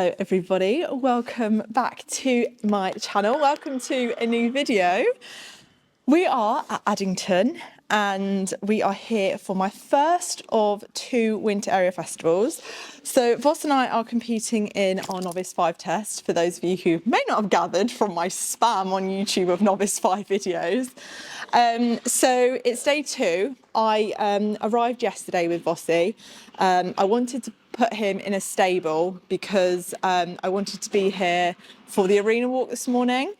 Hello everybody, welcome back to my channel, welcome to a new video. We are at Addington and we are here for my first of 2 winter area festivals. So Voss and I are competing in our Novice 5 test, for those of you who may not have gathered from my spam on YouTube of Novice 5 videos. So it's day 2. I arrived yesterday with Vossi. I wanted to put him in a stable because I wanted to be here for the arena walk this morning.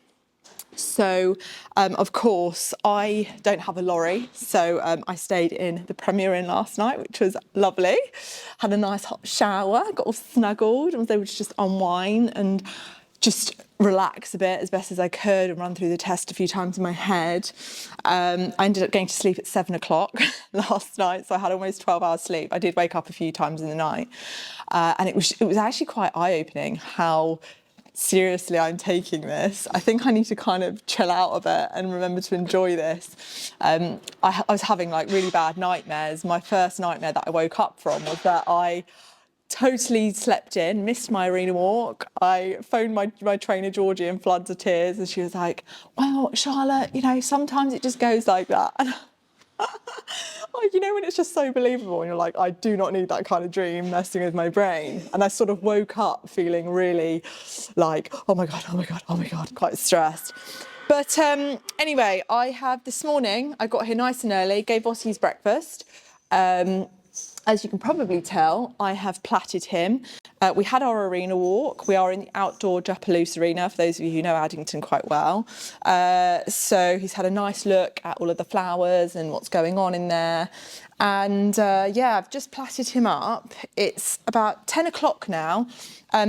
So, of course, I don't have a lorry, so I stayed in the Premier Inn last night, which was lovely. Had a nice hot shower, got all snuggled and was able to just unwind and just relax a bit as best as I could and run through the test a few times in my head. I ended up going to sleep at 7 o'clock last night, so I had almost 12 hours sleep. I did wake up a few times in the night, and it was actually quite eye-opening how seriously I'm taking this. I think I need to kind of chill out a bit and remember to enjoy this. I was having like really bad nightmares. My first nightmare that I woke up from was that I totally slept in, missed my arena walk. I phoned my trainer Georgie in floods of tears and she was like, well, Charlotte, you know, sometimes it just goes like that. And like, you know, when it's just so believable and you're like, I do not need that kind of dream messing with my brain. And I sort of woke up feeling really like, oh my God, quite stressed. But anyway, this morning, I got here nice and early, gave Vossi his breakfast. As you can probably tell, I have platted him. We had our arena walk. We are in the outdoor Japaloose arena, for those of you who know Addington quite well. So he's had a nice look at all of the flowers and what's going on in there. And yeah, I've just platted him up. It's about 10 o'clock now.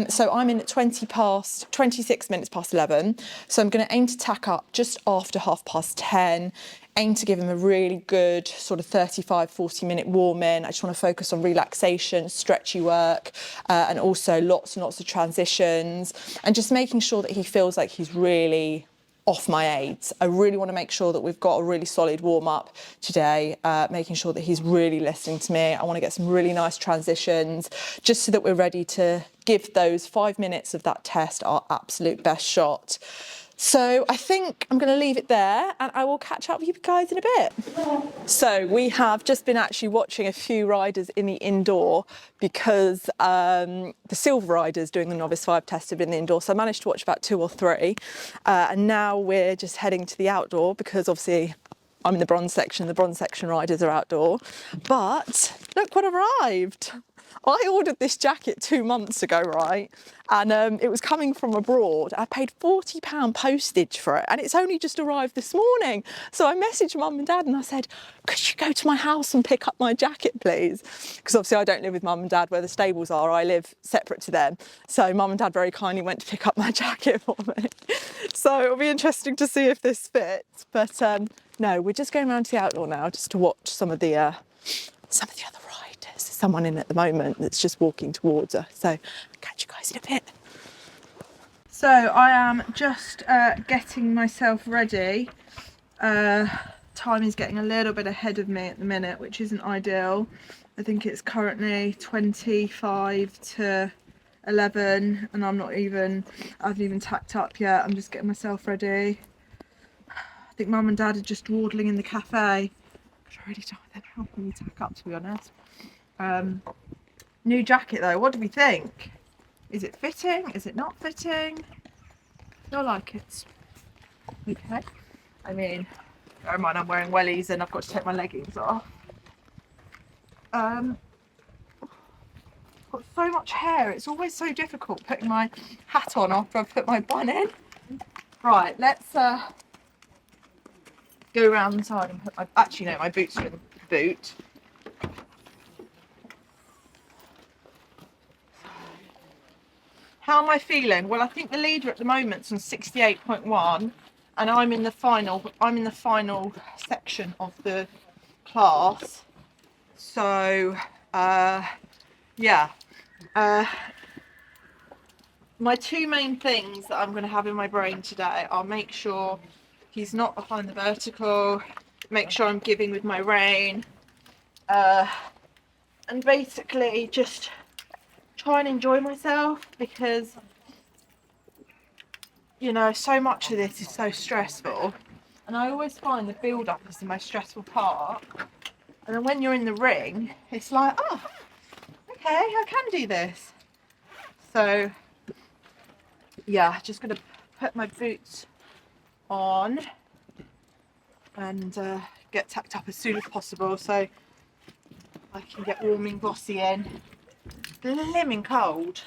So I'm in at 26 minutes past 11. So I'm going to aim to tack up just after 10:30. Aim to give him a really good sort of 35-40 minute warm in. I just want to focus on relaxation, stretchy work, and also lots and lots of transitions, and just making sure that he feels like he's really off my aids. I really want to make sure that we've got a really solid warm up today, making sure that he's really listening to me. I want to get some really nice transitions just so that we're ready to give those 5 minutes of that test our absolute best shot. So I think I'm going to leave it there and I will catch up with you guys in a bit. So we have just been actually watching a few riders in the indoor because the silver riders doing the Novice 5 test have been in the indoor. So I managed to watch about 2 or 3. And now we're just heading to the outdoor because obviously I'm in the bronze section. The bronze section riders are outdoor. But look what arrived. I ordered this jacket 2 months ago, right? And it was coming from abroad. I paid £40 postage for it and it's only just arrived this morning. So I messaged Mum and Dad and I said, could you go to my house and pick up my jacket, please? Because obviously I don't live with Mum and Dad where the stables are. I live separate to them. So Mum and Dad very kindly went to pick up my jacket for me. So it'll be interesting to see if this fits. But no, we're just going around to the outdoor now just to watch some of the other riders. There's someone in at the moment that's just walking towards her. So I'll catch you guys in a bit. So I am just getting myself ready. Time is getting a little bit ahead of me at the minute, which isn't ideal. I think it's currently 25 to 11 and I haven't even tacked up yet. I'm just getting myself ready. I think Mum and Dad are just dawdling in the cafe. I really don't think they're helping me tack up, to be honest. New jacket though, what do we think? Is it fitting? Is it not fitting? I feel like it's okay. I mean, bear in mind I'm wearing wellies and I've got to take my leggings off. Got so much hair, it's always so difficult putting my hat on after I've put my bun in. Right, let's go around the side and put my boots are in the boot. How am I feeling? Well, I think the leader at the moment's on 68.1 and I'm in the final section of the class. So yeah. My 2 main things that I'm going to have in my brain today are make sure he's not behind the vertical, make sure I'm giving with my rein, and basically just try and enjoy myself, because, you know, so much of this is so stressful. And I always find the build-up is the most stressful part. And then when you're in the ring, it's like, oh, okay, I can do this. So, yeah, just going to put my boots on and get tacked up as soon as possible so I can get warming Vossi in. Blimmin' cold.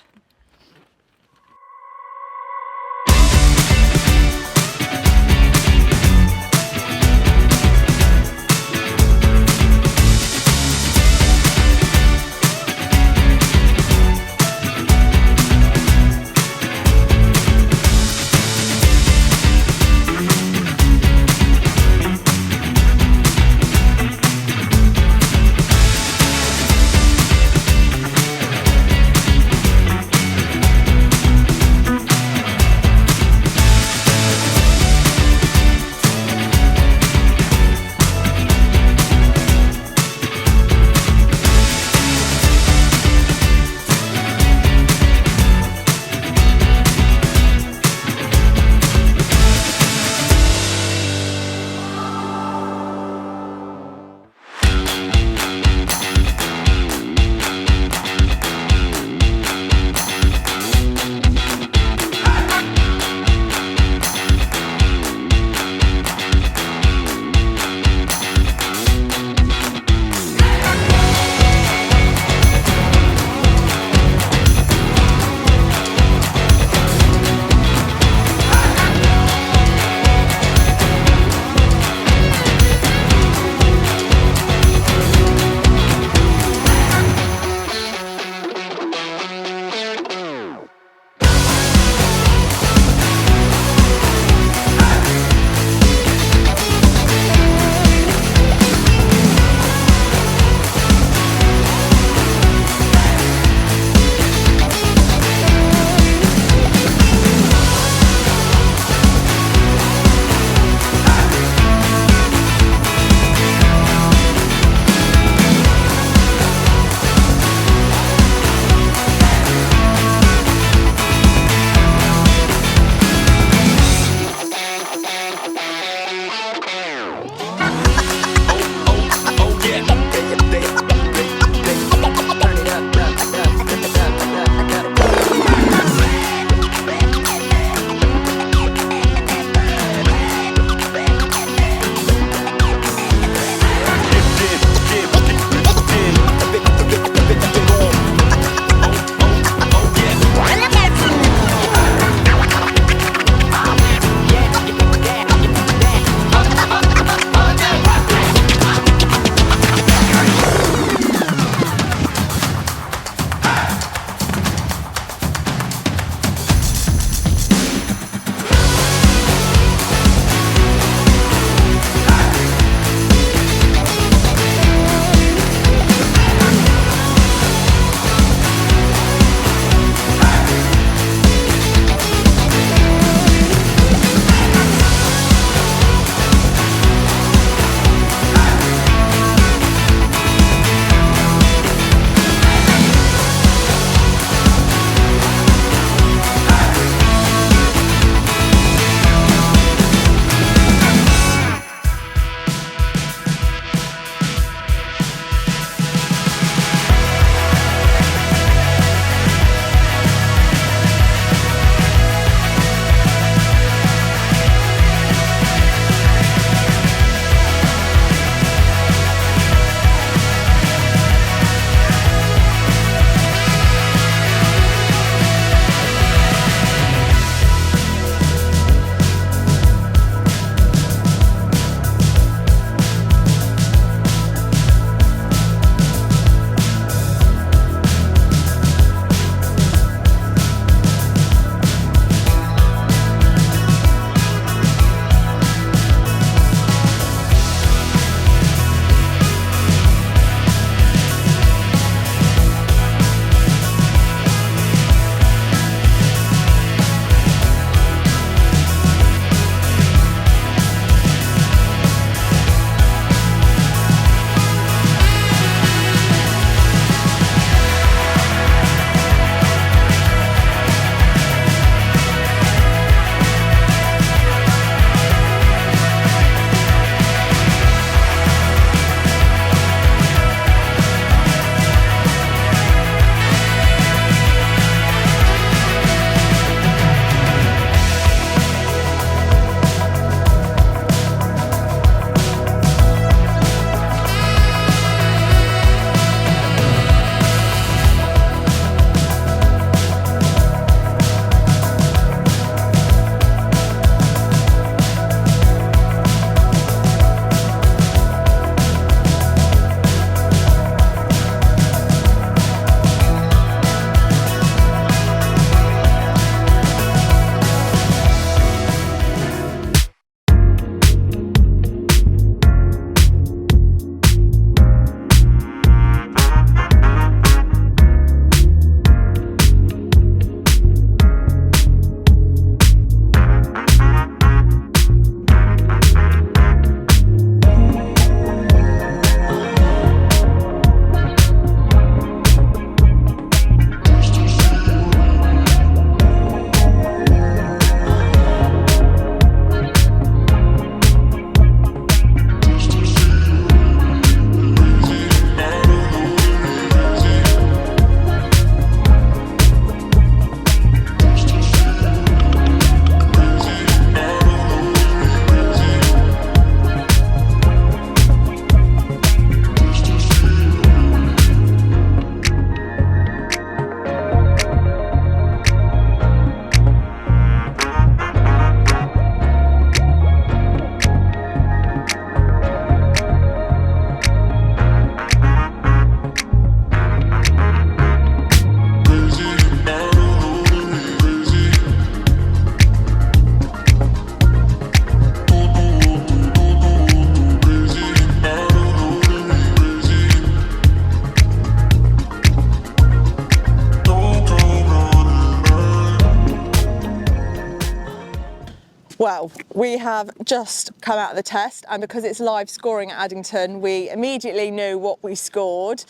Well, we have just come out of the test, and because it's live scoring at Addington, we immediately knew what we scored.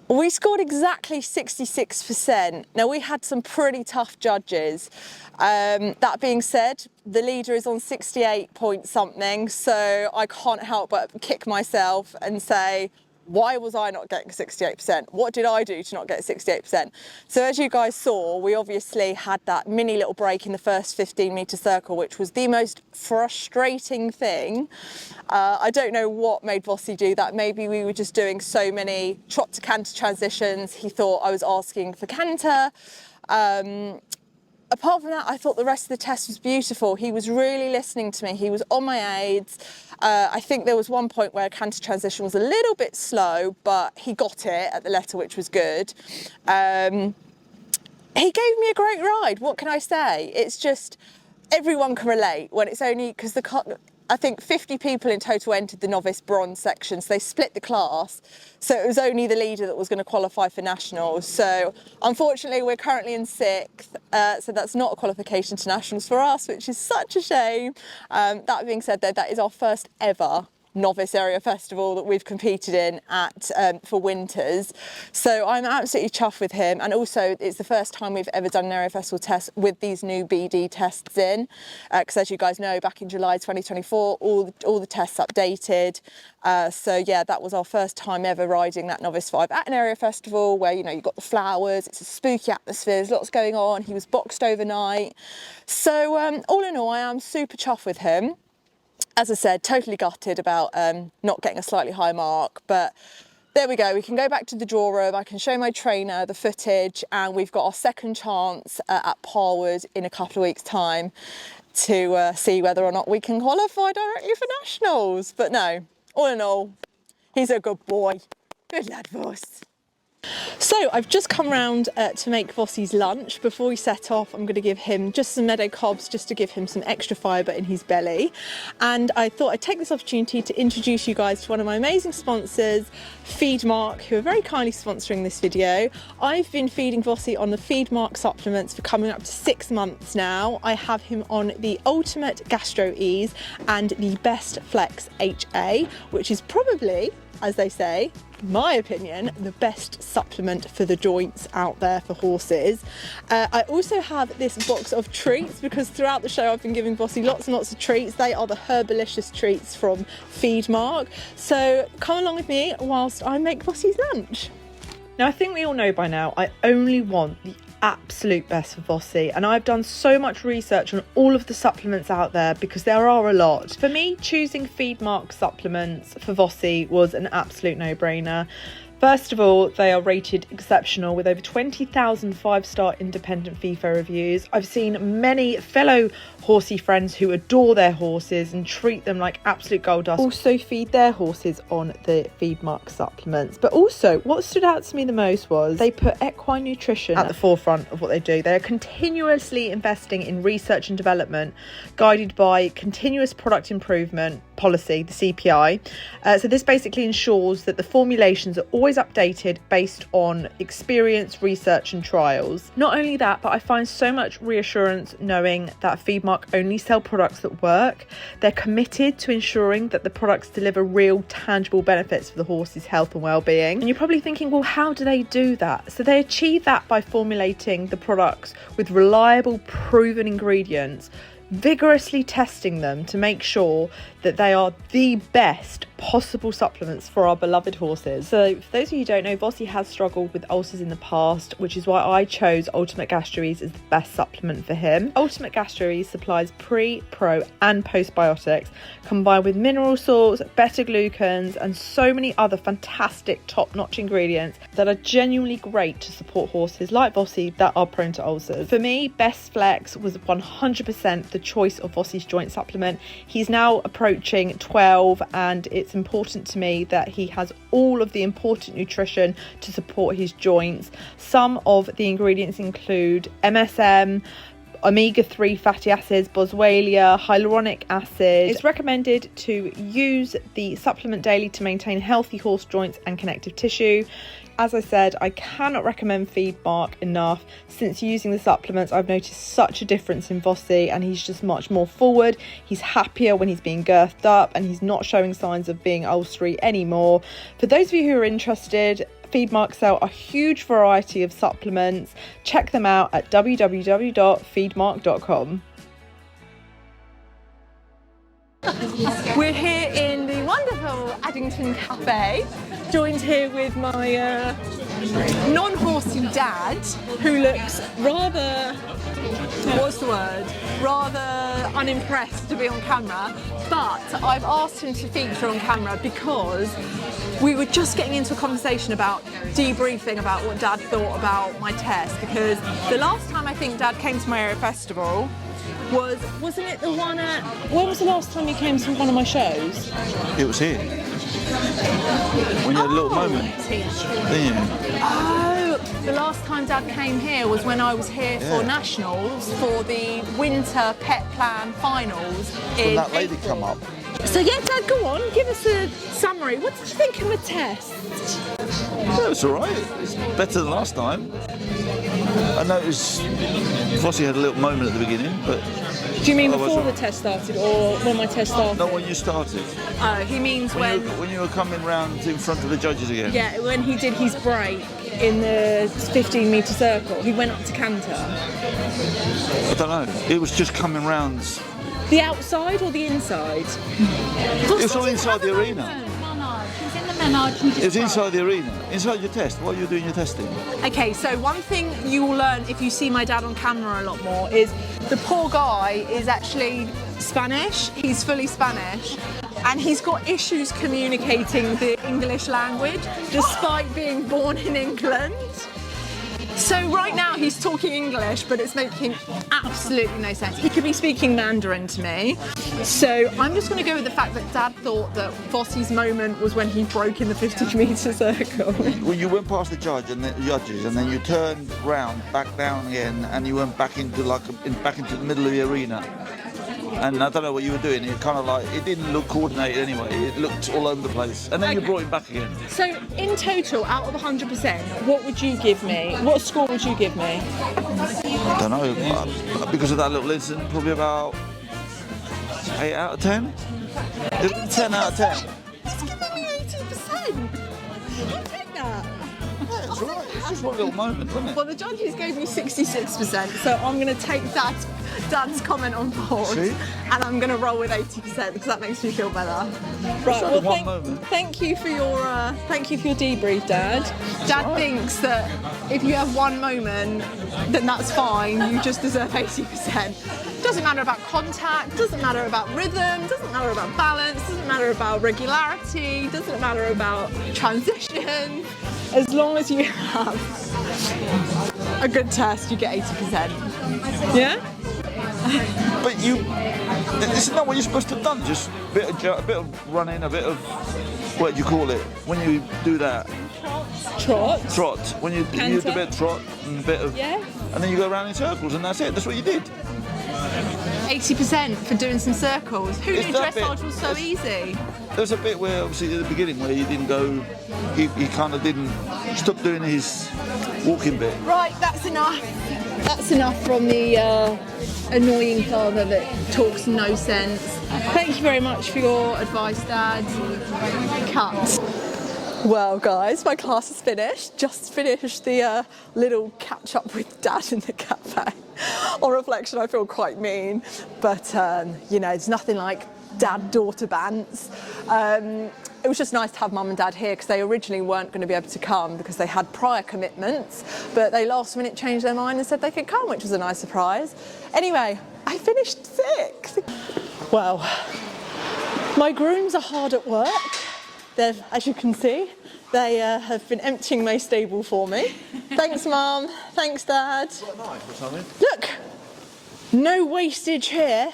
We scored exactly 66%. Now, we had some pretty tough judges. That being said, the leader is on 68 point something, so I can't help but kick myself and say, why was I not getting 68%? What did I do to not get 68%? So as you guys saw, we obviously had that mini little break in the first 15-metre circle, which was the most frustrating thing. I don't know what made Vossi do that. Maybe we were just doing so many trot to canter transitions. He thought I was asking for canter. Apart from that, I thought the rest of the test was beautiful. He was really listening to me. He was on my aids. I think there was one point where canter transition was a little bit slow, but he got it at the letter, which was good. He gave me a great ride. What can I say? It's just, everyone can relate when it's only, because I think 50 people in total entered the novice bronze section, so they split the class. So it was only the leader that was going to qualify for nationals. So unfortunately, we're currently in 6th, so that's not a qualification to nationals for us, which is such a shame. That being said, though, that is our first ever novice area festival that we've competed in at for winters, so I'm absolutely chuffed with him. And also, it's the first time we've ever done an area festival test with these new BD tests in, because as you guys know, back in July 2024 all the tests updated. So yeah, that was our first time ever riding that novice 5 at an area festival where, you know, you've got the flowers, it's a spooky atmosphere, there's lots going on. He was boxed overnight, so all in all, I am super chuffed with him. As I said, totally gutted about not getting a slightly higher mark, but there we go. We can go back to the draw room. I can show my trainer the footage, and we've got our second chance at Parwood in a couple of weeks' time to see whether or not we can qualify directly for nationals. But no, all in all, he's a good boy. Good lad, Voss. So I've just come round to make Vossi's lunch. Before we set off, I'm going to give him just some meadow cobs just to give him some extra fibre in his belly. And I thought I'd take this opportunity to introduce you guys to one of my amazing sponsors, Feedmark, who are very kindly sponsoring this video. I've been feeding Vossi on the Feedmark supplements for coming up to 6 months now. I have him on the Ultimate Gastro Ease and the Best Flex HA, which is probably, as they say, my opinion, the best supplement for the joints out there for horses. I also have this box of treats because throughout the show I've been giving Vossi lots and lots of treats. They are the Herbalicious treats from Feedmark. So come along with me whilst I make Vossi's lunch. Now, I think we all know by now, I only want the absolute best for Vossi, and I've done so much research on all of the supplements out there because there are a lot. For me, choosing Feedmark supplements for Vossi was an absolute no-brainer. First of all, they are rated exceptional with over 20,000 5-star independent FIFA reviews. I've seen many fellow horsey friends who adore their horses and treat them like absolute gold dust also feed their horses on the Feedmark supplements. But also, what stood out to me the most was they put equine nutrition at the forefront of what they do. They are continuously investing in research and development, guided by continuous product improvement policy, the CPI. So this basically ensures that the formulations are always updated based on experience, research and trials. Not only that, but I find so much reassurance knowing that Feedmark only sell products that work. They're committed to ensuring that the products deliver real tangible benefits for the horse's health and well-being. And you're probably thinking, well, how do they do that? So they achieve that by formulating the products with reliable, proven ingredients, vigorously testing them to make sure that they are the best possible supplements for our beloved horses. So for those of you who don't know, Vossi has struggled with ulcers in the past, which is why I chose Ultimate Gastro Ease as the best supplement for him. Ultimate Gastro Ease supplies pre, pro and postbiotics combined with mineral salts, beta-glucans and so many other fantastic top-notch ingredients that are genuinely great to support horses like Vossi that are prone to ulcers. For me, Best Flex was 100% the choice of Vossi's joint supplement. He's now approaching 12 and it's important to me that he has all of the important nutrition to support his joints. Some of the ingredients include MSM, omega-3 fatty acids, boswellia, hyaluronic acid. It's recommended to use the supplement daily to maintain healthy horse joints and connective tissue. as I said, I cannot recommend Feedmark enough. Since using the supplements, I've noticed such a difference in Vossi, and he's just much more forward. He's happier when he's being girthed up, and he's not showing signs of being ulcery anymore. For those of you who are interested, Feedmark sell a huge variety of supplements. Check them out at www.feedmark.com. We're here in the wonderful Addington Cafe, joined here with my non-horsey dad, who looks rather, what's the word, rather unimpressed to be on camera, but I've asked him to feature on camera because we were just getting into a conversation about debriefing about what Dad thought about my test, because the last time I think Dad came to my area festival wasn't it the one at, when was the last time you came to one of my shows? It was here. When you had a little moment. Didn't you? Oh, the last time Dad came here was when I was here for Nationals for the winter Petplan finals in When that lady April. come up. So yeah, Dad, go on, give us a summary. What did you think of my test? Yeah, it's all right. It's better than last time. I noticed Vossi had a little moment at the beginning, but... Do you mean otherwise- before the test started or when my test started? No, when you started. Oh, he means when... When you were coming round in front of the judges again. Yeah, when he did his break in the 15-metre circle, he went up to canter. I don't know. It was just coming round. The outside or the inside? It was all inside the arena. It was inside the arena. Inside your test. What are you doing your testing? Okay, so one thing you will learn if you see my dad on camera a lot more is the poor guy is actually Spanish. He's fully Spanish. And he's got issues communicating the English language despite being born in England. So right now he's talking English, but it's making absolutely no sense. He could be speaking Mandarin to me. So I'm just going to go with the fact that Dad thought that Vossi's moment was when he broke in the 50-metre circle. Well, you went past the judge and the judges, and then you turned round, back down again, and you went back into back into the middle of the arena. And I don't know what you were doing. It kind of like, it didn't look coordinated anyway. It looked all over the place. And then you brought him back again. So in total, out of 100%, what would you give me? What score would you give me? I don't know. Because of that little incident, probably about 8 out of 10. 10 out of 10. Just give me 80%. I'll take that. Yeah, it's all right. It's just one little moment, wasn't it? Well, the judges gave me 66%, so I'm going to take Dad's comment on board, See? and I'm going to roll with 80% because that makes me feel better. Right. only Well, one moment. thank you for your debrief, Dad. Dad thinks that if you have one moment, then that's fine. You just deserve 80%. Doesn't matter about contact, doesn't matter about rhythm, doesn't matter about balance, doesn't matter about regularity, doesn't matter about transition. As long as you have a good test, you get 80%. Yeah? But this is not what you're supposed to have done. Just a bit of running, a bit of, what do you call it? When you do that? Trot. Trot. When you do a bit of trot and a bit of, Yeah. and then you go around in circles, and that's it. That's what you did. 80% for doing some circles. Who It's knew that bit- dressage was so easy? There's a bit where, obviously, at the beginning, where he didn't go. He kind of didn't stop doing his walking bit. Right, that's enough. That's enough from the annoying father that talks no sense. Thank you very much for your advice, Dad. Cut. Well, guys, my class is finished. Just finished the little catch up with Dad in the cafe. On reflection, I feel quite mean, but you know, it's nothing like dad-daughter bants. It was just nice to have Mum and Dad here because they originally weren't going to be able to come because they had prior commitments, but they last minute changed their mind and said they could come, which was a nice surprise. Anyway, I finished sixth. Well, my grooms are hard at work. They've, as you can see, they have been emptying my stable for me. Thanks, Mum. Thanks, Dad. Look, no wastage here.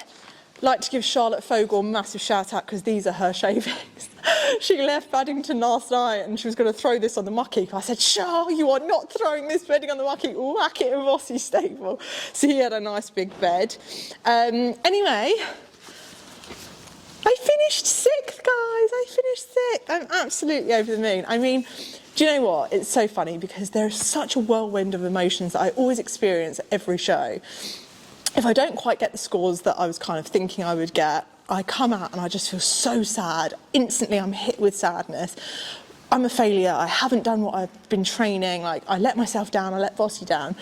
Like to give Charlotte Fogel a massive shout out because these are her shavings. She left Addington last night and she was going to throw this on the muck heap. I said, Char, you are not throwing this bedding on the muck heap. Whack it in Vossi's stable. So he had a nice big bed. Anyway, I finished sixth, guys. I finished sixth. I'm absolutely over the moon. I mean, Do you know what? It's so funny because there is such a whirlwind of emotions that I always experience at every show. If I don't quite get the scores that I was kind of thinking I would get, I come out and I just feel so sad. Instantly I'm hit with sadness. I'm a failure. I haven't done what I've been training. Like, I let myself down, I let Vossi down.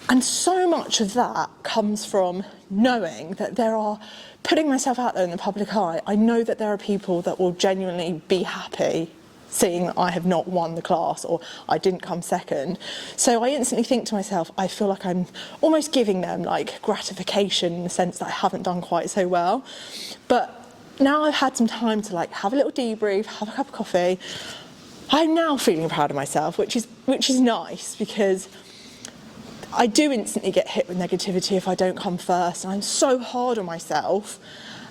And so much of that comes from knowing that putting myself out there in the public eye, I know that there are people that will genuinely be happy seeing that I have not won the class or I didn't come second. So I instantly think to myself, I feel like I'm almost giving them like gratification in the sense that I haven't done quite so well. But now I've had some time to like have a little debrief, have a cup of coffee. I'm now feeling proud of myself, which is nice, because I do instantly get hit with negativity if I don't come first. And I'm so hard on myself.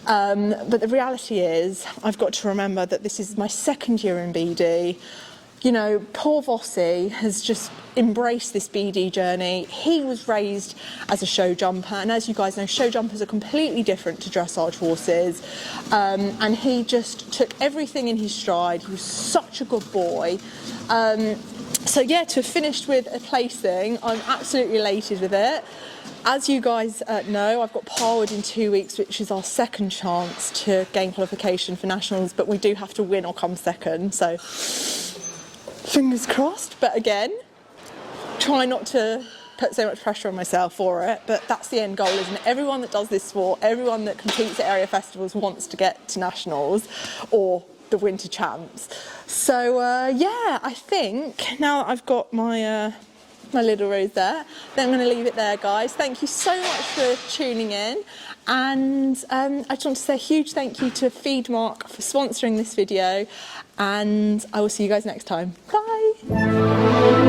But the reality is, I've got to remember that this is my second year in BD. You know, poor Vossi has just embraced this BD journey. He was raised as a show jumper, and as you guys know, show jumpers are completely different to dressage horses. And he just took everything in his stride. He was such a good boy. So yeah, to have finished with a placing, I'm absolutely elated with it. As you guys know, I've got Parwood in 2 weeks, which is our second chance to gain qualification for nationals, but we do have to win or come second, so fingers crossed. But again, try not to put so much pressure on myself for it, but that's the end goal, isn't it? Everyone that does this sport, everyone that competes at area festivals wants to get to nationals or the winter champs. So yeah, I think now that I've got my little rose there, then I'm going to leave it there, guys. Thank you so much for tuning in, and I just want to say a huge thank you to Feedmark for sponsoring this video, and I will see you guys next time. Bye.